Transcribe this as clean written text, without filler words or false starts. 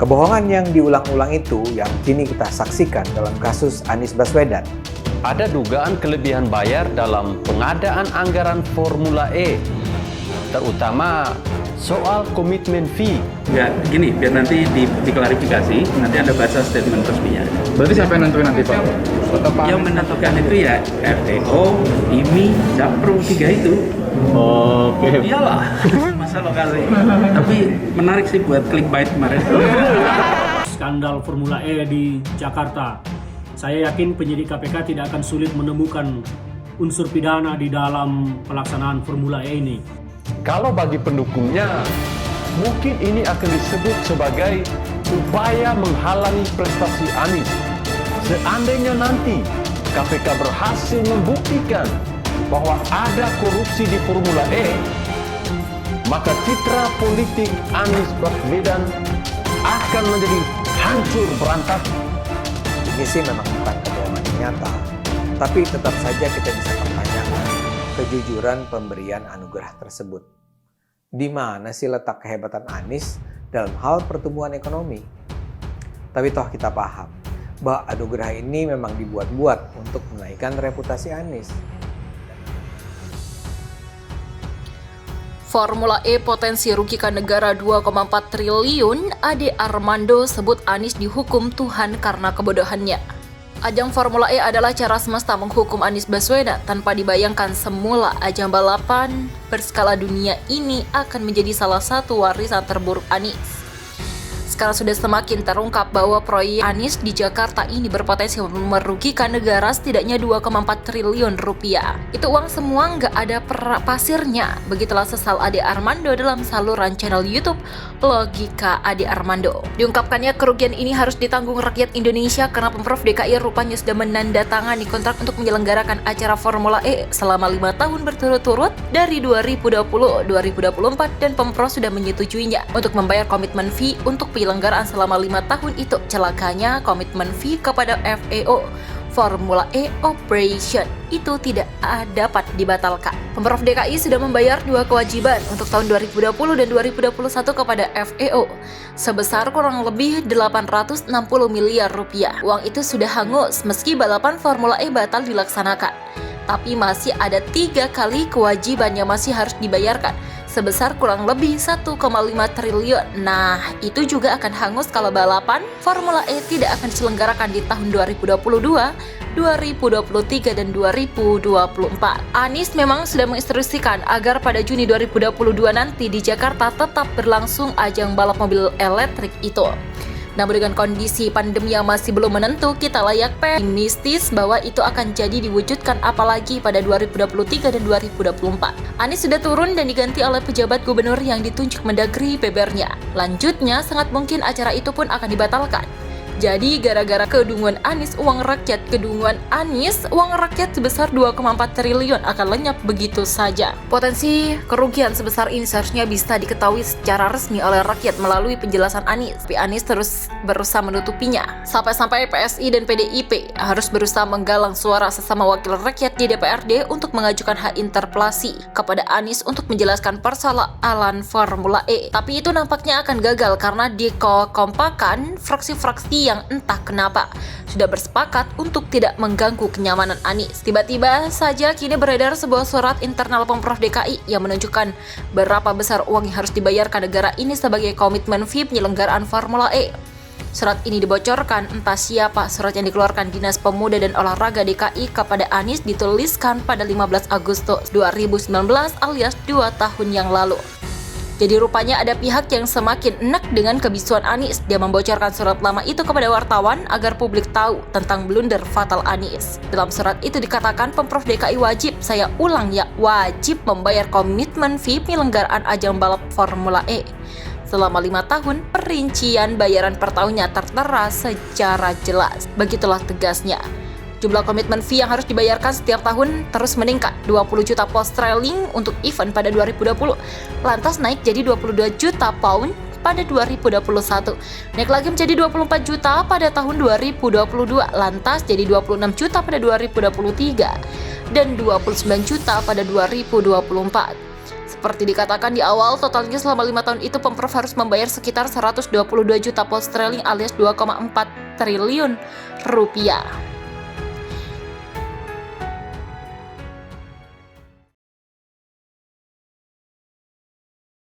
Kebohongan yang diulang-ulang itu yang kini kita saksikan dalam kasus Anies Baswedan. Ada dugaan kelebihan bayar dalam pengadaan anggaran Formula E, terutama soal komitmen fee. Ya, gini, biar nanti diklarifikasi, nanti Anda baca statement resminya. Berarti siapa yang nentuin nanti Pak? Yang menentukan itu ya FEO, IMI, Japro, 3 itu. Oke. Iyalah, masa lokasi. Tapi menarik sih buat clickbait kemarin. Skandal Formula E di Jakarta. Saya yakin penyidik KPK tidak akan sulit menemukan unsur pidana di dalam pelaksanaan Formula E ini. Kalau bagi pendukungnya, mungkin ini akan disebut sebagai upaya menghalangi prestasi Anies. Seandainya nanti KPK berhasil membuktikan bahwa ada korupsi di Formula E, maka citra politik Anies Baswedan akan menjadi hancur berantakan. Ini sih memang bukan kebohongan nyata, tapi tetap saja kita bisa pertanyakan kejujuran pemberian anugerah tersebut. Di mana sih letak kehebatan Anies dalam hal pertumbuhan ekonomi? Tapi toh kita paham bahwa anugerah ini memang dibuat-buat untuk menaikkan reputasi Anies. Formula E potensi rugikan negara 2,4 triliun, Ade Armando sebut Anies dihukum Tuhan karena kebodohannya. Ajang Formula E adalah cara semesta menghukum Anies Baswedan tanpa dibayangkan semula ajang balapan berskala dunia ini akan menjadi salah satu warisan terburuk Anies. Sekarang sudah semakin terungkap bahwa proyek Anies di Jakarta ini berpotensi merugikan negara setidaknya 2,4 triliun rupiah. Itu uang semua nggak ada pasirnya. Begitulah sesal Ade Armando dalam saluran channel YouTube Logika Ade Armando. Diungkapkannya kerugian ini harus ditanggung rakyat Indonesia karena Pemprov DKI rupanya sudah menandatangani kontrak untuk menyelenggarakan acara Formula E selama 5 tahun berturut-turut dari 2020, 2024 dan Pemprov sudah menyetujuinya untuk membayar komitmen fee untuk penyelenggaraan selama 5 tahun itu. Celakanya komitmen fee kepada FEO Formula E Operation itu tidak dapat dibatalkan. Pemprov DKI sudah membayar 2 kewajiban untuk tahun 2020 dan 2021 kepada FEO sebesar kurang lebih 860 miliar rupiah. Uang itu sudah hangus meski balapan Formula E batal dilaksanakan. Tapi masih ada 3 kali kewajiban yang masih harus dibayarkan sebesar kurang lebih 1,5 triliun. Nah, itu juga akan hangus kalau balapan Formula E tidak akan diselenggarakan di tahun 2022, 2023, dan 2024. Anies memang sudah menginstruksikan agar pada Juni 2022 nanti di Jakarta tetap berlangsung ajang balap mobil elektrik itu. Namun dengan kondisi pandemi yang masih belum menentu, kita layak pesimistis bahwa itu akan jadi diwujudkan apalagi pada 2023 dan 2024. Anies sudah turun dan diganti oleh pejabat gubernur yang ditunjuk Mendagri PBR-nya. Lanjutnya, sangat mungkin acara itu pun akan dibatalkan. Jadi gara-gara kedunguan Anies, uang rakyat sebesar 2,4 triliun akan lenyap begitu saja. Potensi kerugian sebesar ini seharusnya bisa diketahui secara resmi oleh rakyat melalui penjelasan Anies. Tapi Anies terus berusaha menutupinya. Sampai-sampai PSI dan PDIP harus berusaha menggalang suara sesama wakil rakyat di DPRD untuk mengajukan hak interpelasi kepada Anies untuk menjelaskan persoalan Formula E. Tapi itu nampaknya akan gagal karena dikompakan fraksi-fraksi yang entah kenapa sudah bersepakat untuk tidak mengganggu kenyamanan Anies. Tiba-tiba saja kini beredar sebuah surat internal Pemprov DKI yang menunjukkan berapa besar uang yang harus dibayarkan negara ini sebagai komitmen fee penyelenggaraan Formula E. Surat ini dibocorkan entah siapa. Surat yang dikeluarkan Dinas Pemuda dan Olahraga DKI kepada Anies dituliskan pada 15 Agustus 2019 alias 2 tahun yang lalu. Jadi rupanya ada pihak yang semakin enak dengan kebisuan Anies. Dia membocorkan surat lama itu kepada wartawan agar publik tahu tentang blunder fatal Anies. Dalam surat itu dikatakan Pemprov DKI wajib membayar komitmen fee penyelenggaraan ajang balap Formula E. Selama 5 tahun, perincian bayaran per tahunnya tertera secara jelas. Begitulah tegasnya. Jumlah komitmen fee yang harus dibayarkan setiap tahun terus meningkat. 20 juta pound sterling untuk event pada 2020, lantas naik jadi 22 juta pound pada 2021. Naik lagi menjadi 24 juta pada tahun 2022, lantas jadi 26 juta pada 2023, dan 29 juta pada 2024. Seperti dikatakan di awal, totalnya selama 5 tahun itu Pemprov harus membayar sekitar 122 juta pound sterling alias 2,4 triliun rupiah.